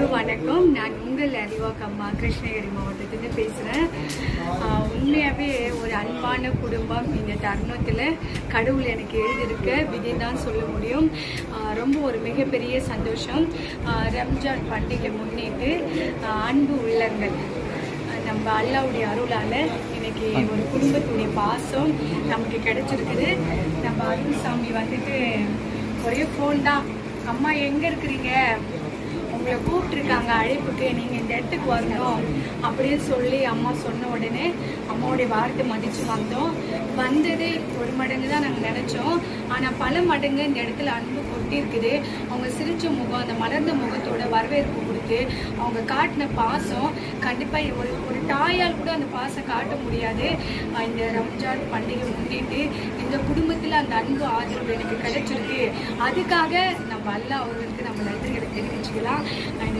அனைவருக்கும் வணக்கம். நான் உங்கள் அறிவாக் அம்மா கிருஷ்ணகிரி மாவட்டத்துலேருந்து பேசுகிறேன். உண்மையாகவே ஒரு அன்பான குடும்பம் இந்த தருணத்தில் கடவுள் எனக்கு எழுதியிருக்க விதி தான் சொல்ல முடியும். ரொம்ப ஒரு மிகப்பெரிய சந்தோஷம். ரம்ஜான் பண்டிகை முன்னிட்டு அன்பு உள்ளங்கள் நம்ம அல்லாவுடைய அருளால் இன்னைக்கு ஒரு குடும்பத்துடைய பாசம் நமக்கு கிடைச்சிருக்குது. நம்ம அருள் சாமி வந்துட்டு ஒரே ஃபோன் தான், அம்மா எங்கே இருக்கிறீங்க, உங்களை கூப்பிட்டுருக்காங்க அழைப்புக்கு, நீங்கள் இந்த இடத்துக்கு வரணும் அப்படின்னு சொல்லி அம்மா சொன்ன உடனே அம்மாவுடைய வார்த்தை மதித்து வந்தோம். வந்ததே ஒரு மடங்கு தான் நாங்கள் நினச்சோம். ஆனால் பல மடங்கு இந்த இடத்துல அன்பு கொட்டியிருக்குது. அவங்க சிரிச்ச முகம், அந்த மலர்ந்த முகத்தோட வரவேற்பு கொடுத்து அவங்க காட்டின பாசம் கண்டிப்பாக ஒரு தாயால் கூட அந்த பாசம் காட்ட முடியாது. இந்த ரம்ஜான் பண்டிகை முன்னிட்டு இந்த குடும்பத்தில் அந்த அன்பு ஆதரவு எனக்கு கிடைச்சிருக்கு. அதுக்காக நம்ம அல்லாஹ் அவர்களுக்கு நம்ம நன்றிகளை தெரிவிச்சுக்கலாம்.